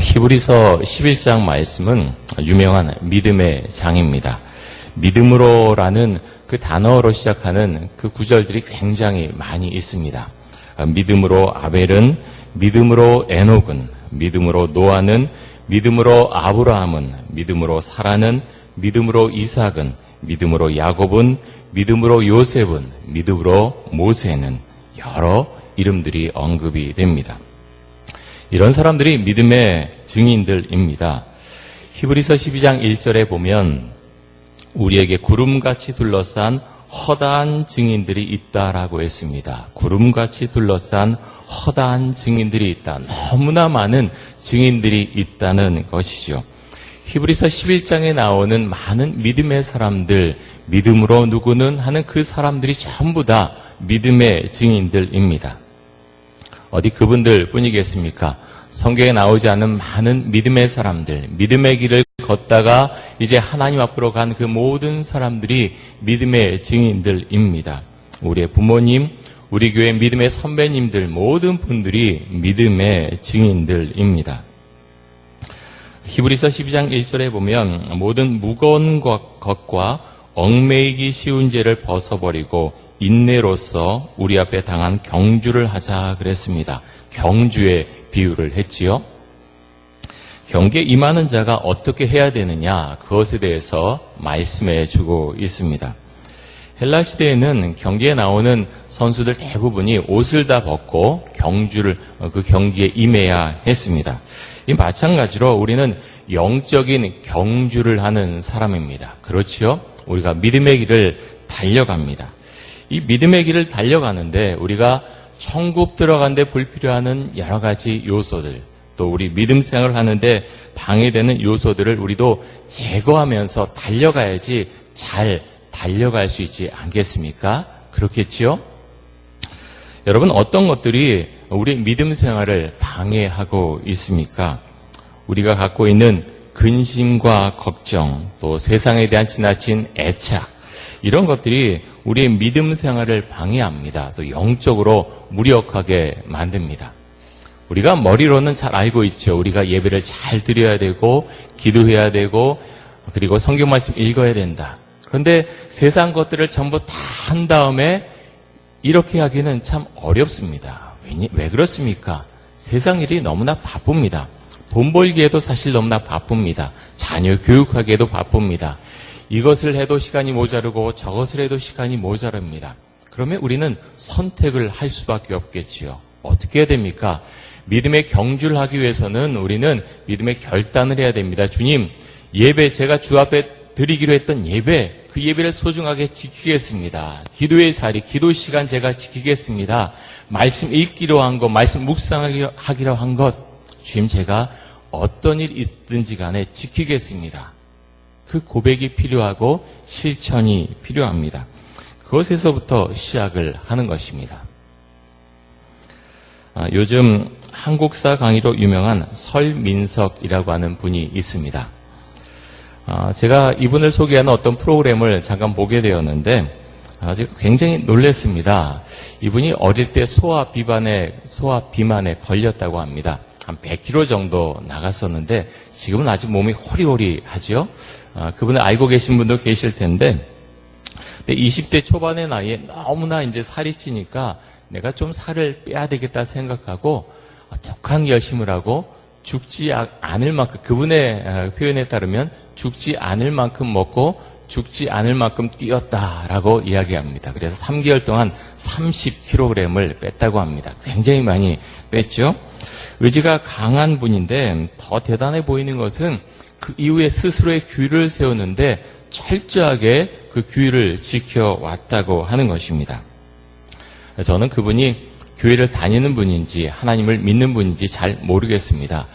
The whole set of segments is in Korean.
히브리서 11장 말씀은 유명한 믿음의 장입니다. 믿음으로라는 그 단어로 시작하는 그 구절들이 굉장히 많이 있습니다. 믿음으로 아벨은, 믿음으로 에녹은, 믿음으로 노아는, 믿음으로 아브라함은, 믿음으로 사라는, 믿음으로 이삭은, 믿음으로 야곱은, 믿음으로 요셉은, 믿음으로 모세는, 여러 이름들이 언급이 됩니다. 이런 사람들이 믿음의 증인들입니다. 히브리서 12장 1절에 보면 우리에게 구름같이 둘러싼 허다한 증인들이 있다라고 했습니다. 구름같이 둘러싼 허다한 증인들이 있다. 너무나 많은 증인들이 있다는 것이죠. 히브리서 11장에 나오는 많은 믿음의 사람들, 믿음으로 누구는 하는 그 사람들이 전부 다 믿음의 증인들입니다. 어디 그분들 뿐이겠습니까? 성경에 나오지 않은 많은 믿음의 사람들, 믿음의 길을 걷다가 이제 하나님 앞으로 간 그 모든 사람들이 믿음의 증인들입니다. 우리의 부모님, 우리 교회 믿음의 선배님들, 모든 분들이 믿음의 증인들입니다. 히브리서 12장 1절에 보면 모든 무거운 것과 얽매이기 쉬운 죄를 벗어버리고 인내로서 우리 앞에 당한 경주를 하자 그랬습니다. 경주의 비유를 했지요. 경기에 임하는 자가 어떻게 해야 되느냐, 그것에 대해서 말씀해 주고 있습니다. 헬라 시대에는 경기에 나오는 선수들 대부분이 옷을 다 벗고 그 경기에 임해야 했습니다. 이 마찬가지로 우리는 영적인 경주를 하는 사람입니다. 그렇지요? 우리가 믿음의 길을 달려갑니다. 이 믿음의 길을 달려가는데 우리가 천국 들어가는데 불필요한 여러 가지 요소들, 또 우리 믿음 생활을 하는데 방해되는 요소들을 우리도 제거하면서 달려가야지 잘 달려갈 수 있지 않겠습니까? 그렇겠지요? 여러분, 어떤 것들이 우리 믿음 생활을 방해하고 있습니까? 우리가 갖고 있는 근심과 걱정, 또 세상에 대한 지나친 애착, 이런 것들이 우리의 믿음 생활을 방해합니다. 또 영적으로 무력하게 만듭니다. 우리가 머리로는 잘 알고 있죠. 우리가 예배를 잘 드려야 되고 기도해야 되고 그리고 성경 말씀 읽어야 된다. 그런데 세상 것들을 전부 다 한 다음에 이렇게 하기는 참 어렵습니다. 왜 그렇습니까? 세상 일이 너무나 바쁩니다. 돈 벌기에도 사실 너무나 바쁩니다. 자녀 교육하기에도 바쁩니다. 이것을 해도 시간이 모자르고 저것을 해도 시간이 모자릅니다. 그러면 우리는 선택을 할 수밖에 없겠지요. 어떻게 해야 됩니까? 믿음의 경주를 하기 위해서는 우리는 믿음의 결단을 해야 됩니다. 주님, 예배, 제가 주 앞에 드리기로 했던 예배, 그 예배를 소중하게 지키겠습니다. 기도의 자리, 기도 시간 제가 지키겠습니다. 말씀 읽기로 한 것, 말씀 묵상하기로 한 것, 주님, 제가 어떤 일 있든지 간에 지키겠습니다. 그 고백이 필요하고 실천이 필요합니다. 그것에서부터 시작을 하는 것입니다. 요즘 한국사 강의로 유명한 설민석이라고 하는 분이 있습니다. 제가 이분을 소개하는 어떤 프로그램을 잠깐 보게 되었는데 제가 굉장히 놀랐습니다. 이분이 어릴 때 소아 비만에 걸렸다고 합니다. 한 100kg 정도 나갔었는데 지금은 아직 몸이 호리호리하죠. 그분을 알고 계신 분도 계실 텐데 20대 초반의 나이에 너무나 이제 살이 찌니까 내가 좀 살을 빼야 되겠다 생각하고 독한 결심을 하고 죽지 않을 만큼, 그분의 표현에 따르면 죽지 않을 만큼 먹고 죽지 않을 만큼 뛰었다라고 이야기합니다. 그래서 3개월 동안 30kg을 뺐다고 합니다. 굉장히 많이 뺐죠. 의지가 강한 분인데 더 대단해 보이는 것은 그 이후에 스스로의 규율을 세우는데 철저하게 그 규율을 지켜왔다고 하는 것입니다. 저는 그분이 교회를 다니는 분인지 하나님을 믿는 분인지 잘 모르겠습니다.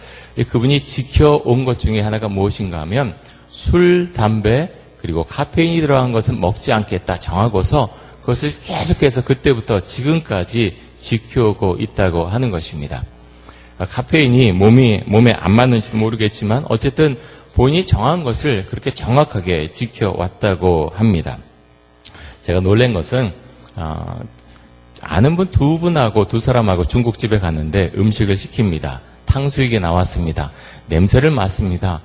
그분이 지켜온 것 중에 하나가 무엇인가 하면 술, 담배, 그리고 카페인이 들어간 것은 먹지 않겠다 정하고서 그것을 계속해서 그때부터 지금까지 지켜오고 있다고 하는 것입니다. 카페인이 몸에 안 맞는지도 모르겠지만 어쨌든 본인이 정한 것을 그렇게 정확하게 지켜왔다고 합니다. 제가 놀란 것은 아는 분 두 분하고 두 사람하고 중국집에 갔는데 음식을 시킵니다. 탕수육이 나왔습니다. 냄새를 맡습니다.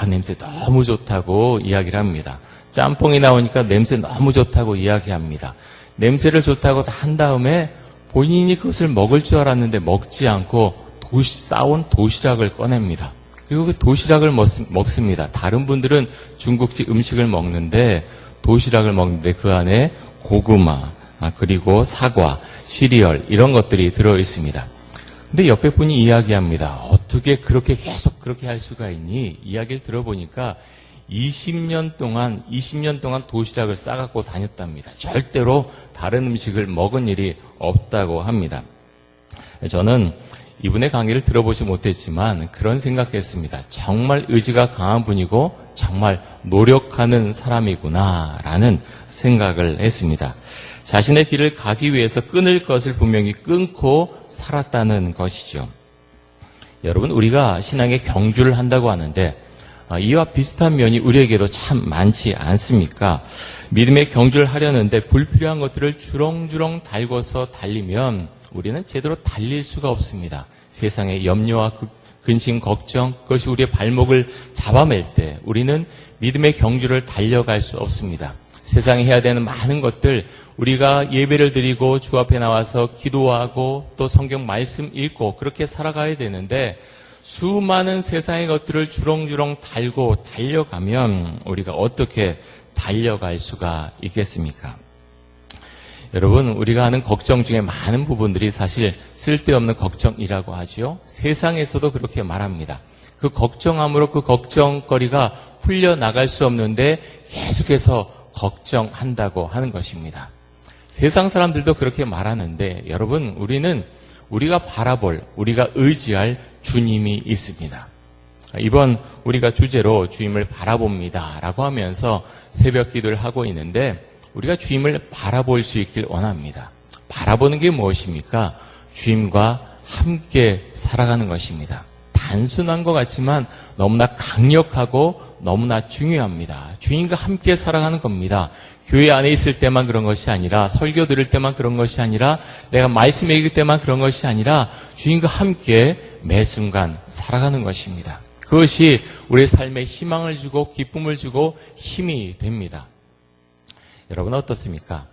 냄새 너무 좋다고 이야기를 합니다. 짬뽕이 나오니까 냄새 너무 좋다고 이야기합니다. 냄새를 좋다고 한 다음에 본인이 그것을 먹을 줄 알았는데 먹지 않고 싸온 도시락을 꺼냅니다. 그리고 그 도시락을 먹습니다. 다른 분들은 중국집 음식을 먹는데 도시락을 먹는데 그 안에 고구마, 그리고 사과, 시리얼 이런 것들이 들어 있습니다. 근데 옆에 분이 이야기합니다. 어떻게 그렇게 계속 그렇게 할 수가 있니? 이야기를 들어보니까 20년 동안 도시락을 싸갖고 다녔답니다. 절대로 다른 음식을 먹은 일이 없다고 합니다. 저는 이분의 강의를 들어보지 못했지만 그런 생각했습니다. 정말 의지가 강한 분이고 정말 노력하는 사람이구나라는 생각을 했습니다. 자신의 길을 가기 위해서 끊을 것을 분명히 끊고 살았다는 것이죠. 여러분, 우리가 신앙의 경주를 한다고 하는데 이와 비슷한 면이 우리에게도 참 많지 않습니까? 믿음의 경주를 하려는데 불필요한 것들을 주렁주렁 달궈서 달리면 우리는 제대로 달릴 수가 없습니다. 세상의 염려와 근심, 걱정, 그것이 우리의 발목을 잡아맬 때 우리는 믿음의 경주를 달려갈 수 없습니다. 세상에 해야 되는 많은 것들, 우리가 예배를 드리고 주 앞에 나와서 기도하고 또 성경 말씀 읽고 그렇게 살아가야 되는데 수많은 세상의 것들을 주렁주렁 달고 달려가면 우리가 어떻게 달려갈 수가 있겠습니까? 여러분, 우리가 하는 걱정 중에 많은 부분들이 사실 쓸데없는 걱정이라고 하지요. 세상에서도 그렇게 말합니다. 그 걱정함으로 그 걱정거리가 풀려나갈 수 없는데 계속해서 걱정한다고 하는 것입니다. 세상 사람들도 그렇게 말하는데 여러분, 우리가 바라볼, 우리가 의지할 주님이 있습니다. 이번 우리가 주제로 주님을 바라봅니다 라고 하면서 새벽 기도를 하고 있는데 우리가 주님을 바라볼 수 있길 원합니다. 바라보는 게 무엇입니까? 주님과 함께 살아가는 것입니다. 단순한 것 같지만 너무나 강력하고 너무나 중요합니다. 주님과 함께 살아가는 겁니다. 교회 안에 있을 때만 그런 것이 아니라 설교 들을 때만 그런 것이 아니라 내가 말씀 읽을 때만 그런 것이 아니라 주님과 함께 매 순간 살아가는 것입니다. 그것이 우리의 삶에 희망을 주고 기쁨을 주고 힘이 됩니다. 여러분 어떻습니까?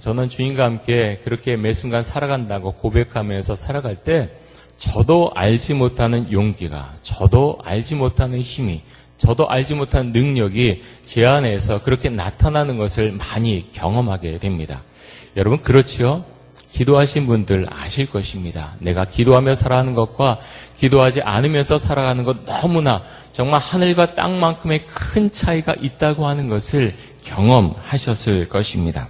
저는 주님과 함께 그렇게 매 순간 살아간다고 고백하면서 살아갈 때 저도 알지 못하는 용기가, 저도 알지 못하는 힘이, 저도 알지 못하는 능력이 제 안에서 그렇게 나타나는 것을 많이 경험하게 됩니다. 여러분 그렇지요? 기도하신 분들 아실 것입니다. 내가 기도하며 살아가는 것과 기도하지 않으면서 살아가는 것 너무나 정말 하늘과 땅만큼의 큰 차이가 있다고 하는 것을 경험하셨을 것입니다.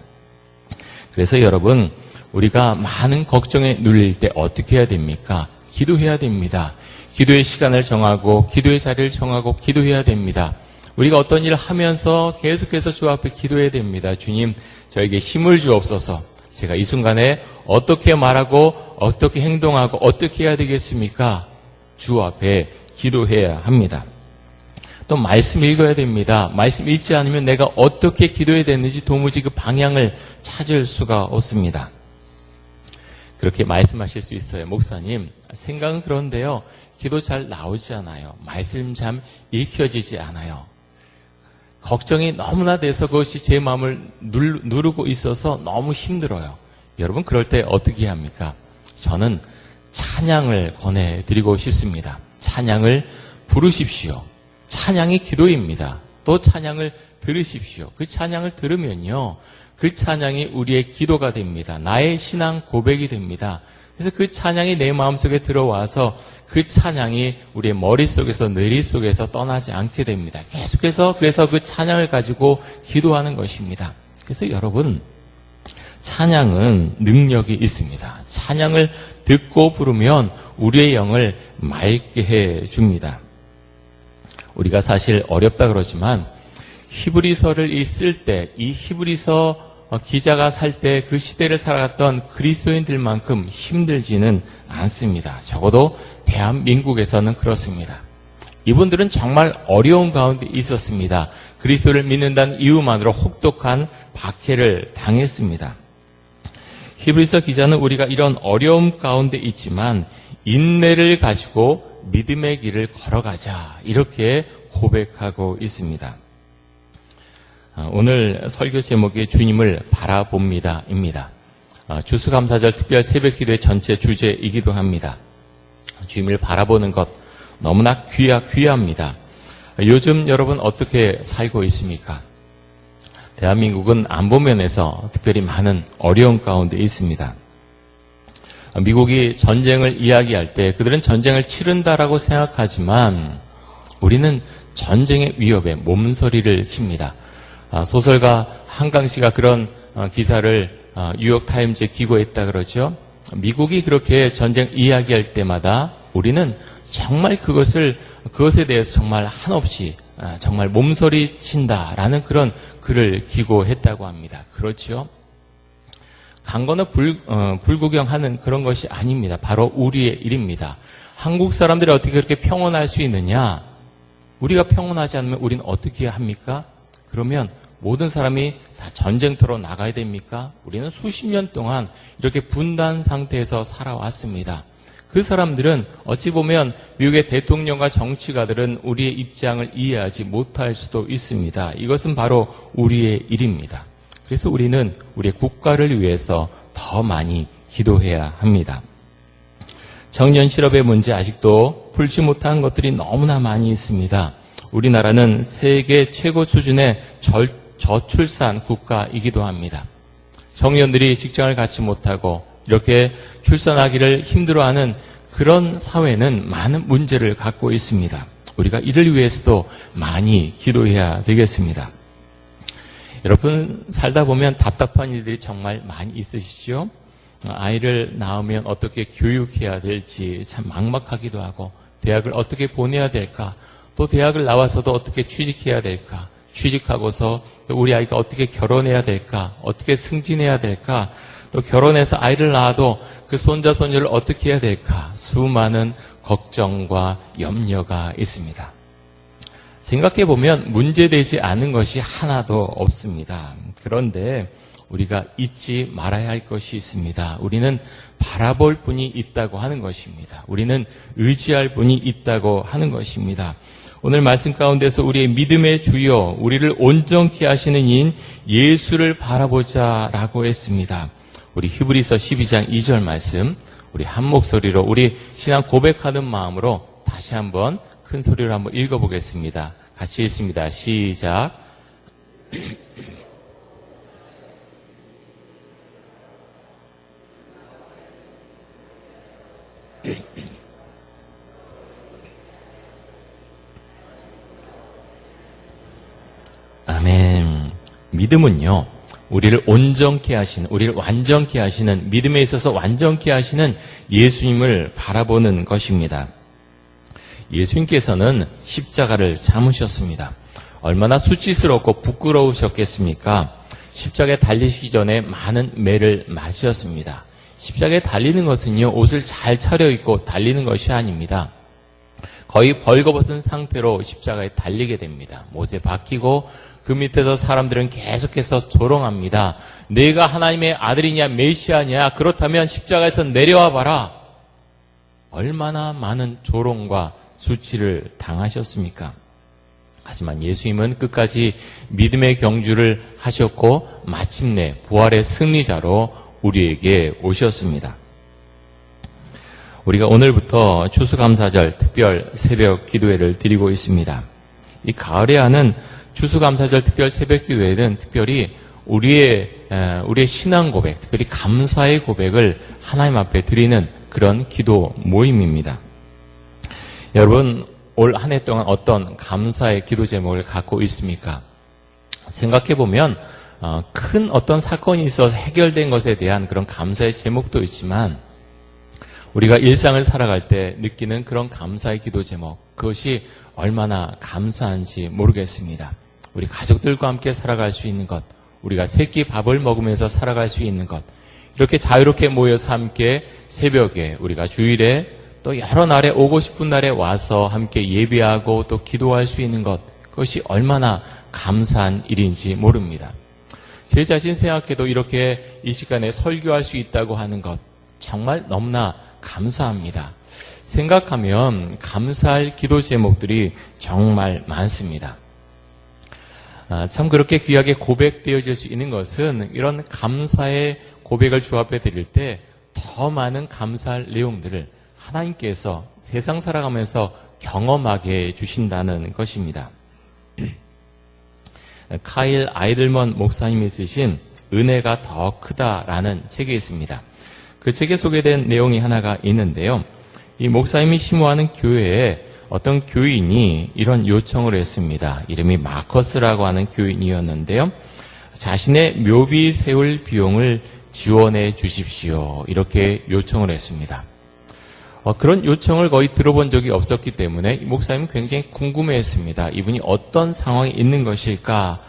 그래서 여러분, 우리가 많은 걱정에 눌릴 때 어떻게 해야 됩니까? 기도해야 됩니다. 기도의 시간을 정하고 기도의 자리를 정하고 기도해야 됩니다. 우리가 어떤 일을 하면서 계속해서 주 앞에 기도해야 됩니다. 주님, 저에게 힘을 주옵소서. 제가 이 순간에 어떻게 말하고 어떻게 행동하고 어떻게 해야 되겠습니까? 주 앞에 기도해야 합니다. 또 말씀 읽어야 됩니다. 말씀 읽지 않으면 내가 어떻게 기도해야 되는지 도무지 그 방향을 찾을 수가 없습니다. 그렇게 말씀하실 수 있어요. 목사님, 생각은 그런데요. 기도 잘 나오지 않아요. 말씀 참 읽혀지지 않아요. 걱정이 너무나 돼서 그것이 제 마음을 누르고 있어서 너무 힘들어요. 여러분 그럴 때 어떻게 해야 합니까? 저는 찬양을 권해드리고 싶습니다. 찬양을 부르십시오. 찬양이 기도입니다. 또 찬양을 들으십시오. 그 찬양을 들으면요. 그 찬양이 우리의 기도가 됩니다. 나의 신앙 고백이 됩니다. 그래서 그 찬양이 내 마음속에 들어와서 그 찬양이 우리의 머릿속에서 뇌리 속에서 떠나지 않게 됩니다. 계속해서 그래서 그 찬양을 가지고 기도하는 것입니다. 그래서 여러분 찬양은 능력이 있습니다. 찬양을 듣고 부르면 우리의 영을 맑게 해줍니다. 우리가 사실 어렵다 그러지만 히브리서를 쓸 때 이 히브리서 기자가 살 때 그 시대를 살아갔던 그리스도인들만큼 힘들지는 않습니다. 적어도 대한민국에서는 그렇습니다. 이분들은 정말 어려운 가운데 있었습니다. 그리스도를 믿는다는 이유만으로 혹독한 박해를 당했습니다. 히브리서 기자는 우리가 이런 어려움 가운데 있지만 인내를 가지고 믿음의 길을 걸어가자 이렇게 고백하고 있습니다. 오늘 설교 제목이 주님을 바라봅니다입니다. 추수감사절 특별 새벽기도의 전체 주제이기도 합니다. 주님을 바라보는 것 너무나 귀합니다. 요즘 여러분 어떻게 살고 있습니까? 대한민국은 안보면에서 특별히 많은 어려움 가운데 있습니다. 미국이 전쟁을 이야기할 때 그들은 전쟁을 치른다라고 생각하지만 우리는 전쟁의 위협에 몸서리를 칩니다. 소설가 한강 씨가 그런 기사를 뉴욕타임즈에 기고했다 그러죠. 미국이 그렇게 전쟁 이야기할 때마다 우리는 정말 그것에 대해서 정말 한없이 정말 몸서리 친다라는 그런 글을 기고했다고 합니다. 그렇죠? 간 건너 불구경하는 그런 것이 아닙니다. 바로 우리의 일입니다. 한국 사람들이 어떻게 그렇게 평온할 수 있느냐? 우리가 평온하지 않으면 우리는 어떻게 합니까? 그러면 모든 사람이 다 전쟁터로 나가야 됩니까? 우리는 수십 년 동안 이렇게 분단 상태에서 살아왔습니다. 그 사람들은 어찌 보면 미국의 대통령과 정치가들은 우리의 입장을 이해하지 못할 수도 있습니다. 이것은 바로 우리의 일입니다. 그래서 우리는 우리의 국가를 위해서 더 많이 기도해야 합니다. 청년 실업의 문제 아직도 풀지 못한 것들이 너무나 많이 있습니다. 우리나라는 세계 최고 수준의 저출산 국가이기도 합니다. 청년들이 직장을 갖지 못하고 이렇게 출산하기를 힘들어하는 그런 사회는 많은 문제를 갖고 있습니다. 우리가 이를 위해서도 많이 기도해야 되겠습니다. 여러분 살다 보면 답답한 일들이 정말 많이 있으시죠? 아이를 낳으면 어떻게 교육해야 될지 참 막막하기도 하고 대학을 어떻게 보내야 될까? 또 대학을 나와서도 어떻게 취직해야 될까? 취직하고서 우리 아이가 어떻게 결혼해야 될까? 어떻게 승진해야 될까? 또 결혼해서 아이를 낳아도 그 손자 손녀를 어떻게 해야 될까? 수많은 걱정과 염려가 있습니다. 생각해보면 문제되지 않은 것이 하나도 없습니다. 그런데 우리가 잊지 말아야 할 것이 있습니다. 우리는 바라볼 분이 있다고 하는 것입니다. 우리는 의지할 분이 있다고 하는 것입니다. 오늘 말씀 가운데서 우리의 믿음의 주여, 우리를 온전케 하시는 이인 예수를 바라보자라고 했습니다. 우리 히브리서 12장 2절 말씀, 우리 한 목소리로 우리 신앙 고백하는 마음으로 다시 한번 큰 소리로 한번 읽어보겠습니다. 같이 읽습니다. 시작. 아멘. 믿음은요, 우리를 온전케 하시는, 우리를 완전케 하시는, 믿음에 있어서 완전케 하시는 예수님을 바라보는 것입니다. 예수님께서는 십자가를 참으셨습니다. 얼마나 수치스럽고 부끄러우셨겠습니까? 십자가에 달리시기 전에 많은 매를 마셨습니다. 십자가에 달리는 것은요, 옷을 잘 차려입고 달리는 것이 아닙니다. 거의 벌거벗은 상태로 십자가에 달리게 됩니다. 못에 박히고 그 밑에서 사람들은 계속해서 조롱합니다. 내가 하나님의 아들이냐 메시아냐, 그렇다면 십자가에서 내려와 봐라. 얼마나 많은 조롱과 수치를 당하셨습니까? 하지만 예수님은 끝까지 믿음의 경주를 하셨고 마침내 부활의 승리자로 우리에게 오셨습니다. 우리가 오늘부터 추수감사절 특별 새벽 기도회를 드리고 있습니다. 이 가을에 하는 추수감사절 특별 새벽 기도회는 특별히 우리의 신앙 고백, 특별히 감사의 고백을 하나님 앞에 드리는 그런 기도 모임입니다. 여러분, 올 한 해 동안 어떤 감사의 기도 제목을 갖고 있습니까? 생각해보면 큰 어떤 사건이 있어서 해결된 것에 대한 그런 감사의 제목도 있지만 우리가 일상을 살아갈 때 느끼는 그런 감사의 기도 제목, 그것이 얼마나 감사한지 모르겠습니다. 우리 가족들과 함께 살아갈 수 있는 것, 우리가 새끼 밥을 먹으면서 살아갈 수 있는 것, 이렇게 자유롭게 모여서 함께 새벽에 우리가 주일에 또 여러 날에 오고 싶은 날에 와서 함께 예배하고 또 기도할 수 있는 것, 그것이 얼마나 감사한 일인지 모릅니다. 제 자신 생각해도 이렇게 이 시간에 설교할 수 있다고 하는 것 정말 너무나 감사합니다. 생각하면 감사할 기도 제목들이 정말 많습니다. 참 그렇게 귀하게 고백되어질 수 있는 것은 이런 감사의 고백을 주 앞에 드릴 때 더 많은 감사할 내용들을 하나님께서 세상 살아가면서 경험하게 해주신다는 것입니다. 카일 아이들먼 목사님이 쓰신 은혜가 더 크다라는 책이 있습니다. 그 책에 소개된 내용이 하나가 있는데요. 이 목사님이 심호하는 교회에 어떤 교인이 이런 요청을 했습니다. 이름이 마커스라고 하는 교인이었는데요. 자신의 묘비 세울 비용을 지원해 주십시오. 이렇게 요청을 했습니다. 그런 요청을 거의 들어본 적이 없었기 때문에 목사님은 굉장히 궁금해했습니다. 이분이 어떤 상황에 있는 것일까?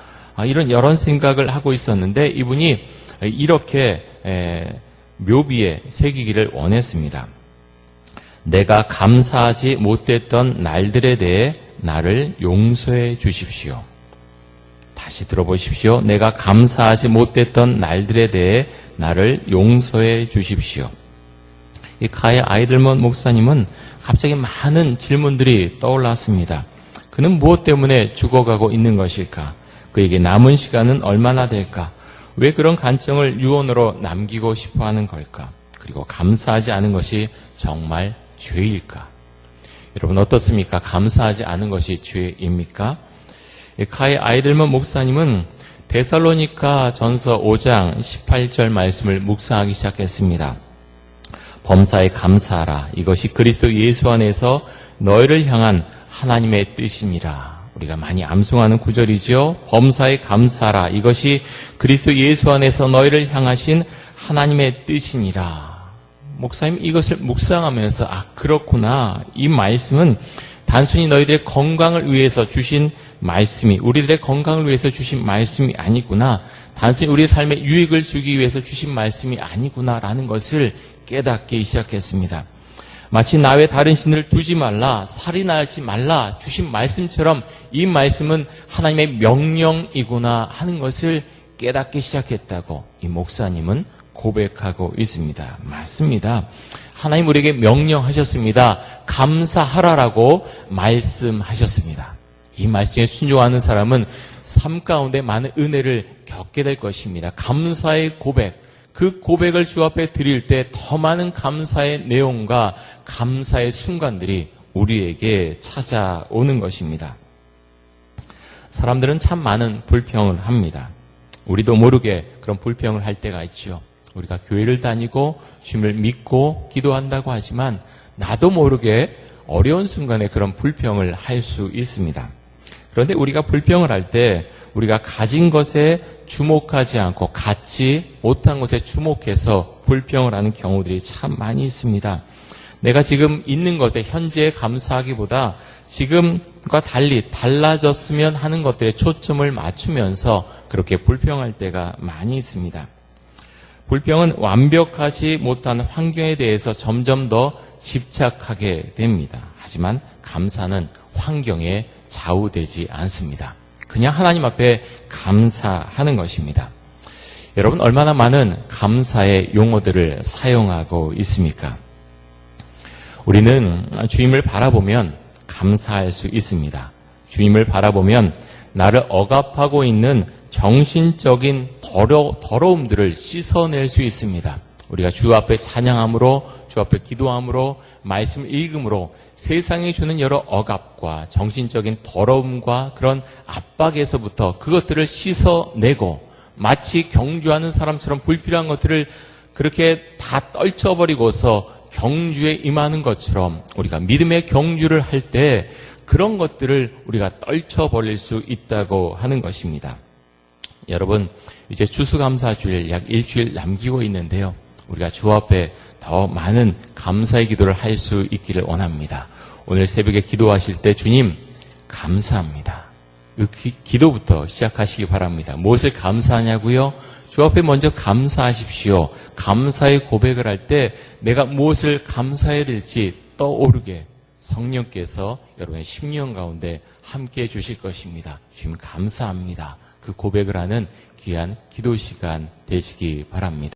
이런 여러 생각을 하고 있었는데 이분이 이렇게 묘비에 새기기를 원했습니다. 내가 감사하지 못했던 날들에 대해 나를 용서해 주십시오. 다시 들어보십시오. 내가 감사하지 못했던 날들에 대해 나를 용서해 주십시오. 이 카일 아이들먼 목사님은 갑자기 많은 질문들이 떠올랐습니다. 그는 무엇 때문에 죽어가고 있는 것일까? 그에게 남은 시간은 얼마나 될까? 왜 그런 간청을 유언으로 남기고 싶어하는 걸까? 그리고 감사하지 않은 것이 정말 죄일까? 여러분 어떻습니까? 감사하지 않은 것이 죄입니까? 카일 아이들먼 목사님은 데살로니가 전서 5장 18절 말씀을 묵상하기 시작했습니다. 범사에 감사하라. 이것이 그리스도 예수 안에서 너희를 향한 하나님의 뜻이니라. 우리가 많이 암송하는 구절이죠. 범사에 감사하라. 이것이 그리스도 예수 안에서 너희를 향하신 하나님의 뜻이니라. 목사님 이것을 묵상하면서 그렇구나. 이 말씀은 단순히 너희들의 건강을 위해서 주신 말씀이 우리들의 건강을 위해서 주신 말씀이 아니구나. 단순히 우리의 삶에 유익을 주기 위해서 주신 말씀이 아니구나라는 것을 깨닫기 시작했습니다. 마치 나 외 다른 신을 두지 말라, 살인하지 말라 주신 말씀처럼 이 말씀은 하나님의 명령이구나 하는 것을 깨닫기 시작했다고 이 목사님은 고백하고 있습니다. 맞습니다. 하나님 우리에게 명령하셨습니다. 감사하라라고 말씀하셨습니다. 이 말씀에 순종하는 사람은 삶 가운데 많은 은혜를 겪게 될 것입니다. 감사의 고백, 그 고백을 주 앞에 드릴 때 더 많은 감사의 내용과 감사의 순간들이 우리에게 찾아오는 것입니다. 사람들은 참 많은 불평을 합니다. 우리도 모르게 그런 불평을 할 때가 있죠. 우리가 교회를 다니고 주님을 믿고 기도한다고 하지만 나도 모르게 어려운 순간에 그런 불평을 할 수 있습니다. 그런데 우리가 불평을 할 때 우리가 가진 것에 주목하지 않고 갖지 못한 것에 주목해서 불평을 하는 경우들이 참 많이 있습니다. 내가 지금 있는 것에 현재에 감사하기보다 지금과 달리 달라졌으면 하는 것들에 초점을 맞추면서 그렇게 불평할 때가 많이 있습니다. 불평은 완벽하지 못한 환경에 대해서 점점 더 집착하게 됩니다. 하지만 감사는 환경에 좌우되지 않습니다. 그냥 하나님 앞에 감사하는 것입니다. 여러분 얼마나 많은 감사의 용어들을 사용하고 있습니까? 우리는 주님을 바라보면 감사할 수 있습니다. 주님을 바라보면 나를 억압하고 있는 정신적인 더러움들을 씻어낼 수 있습니다. 우리가 주 앞에 찬양함으로, 주 앞에 기도함으로, 말씀을 읽음으로 세상이 주는 여러 억압과 정신적인 더러움과 그런 압박에서부터 그것들을 씻어내고 마치 경주하는 사람처럼 불필요한 것들을 그렇게 다 떨쳐버리고서 경주에 임하는 것처럼 우리가 믿음의 경주를 할 때 그런 것들을 우리가 떨쳐버릴 수 있다고 하는 것입니다. 여러분 이제 추수감사주일 약 일주일 남기고 있는데요. 우리가 주 앞에 더 많은 감사의 기도를 할 수 있기를 원합니다. 오늘 새벽에 기도하실 때 주님 감사합니다. 그 기도부터 시작하시기 바랍니다. 무엇을 감사하냐고요? 주 앞에 먼저 감사하십시오. 감사의 고백을 할 때 내가 무엇을 감사해야 될지 떠오르게 성령께서 여러분의 심령 가운데 함께해 주실 것입니다. 주님 감사합니다. 그 고백을 하는 귀한 기도 시간 되시기 바랍니다.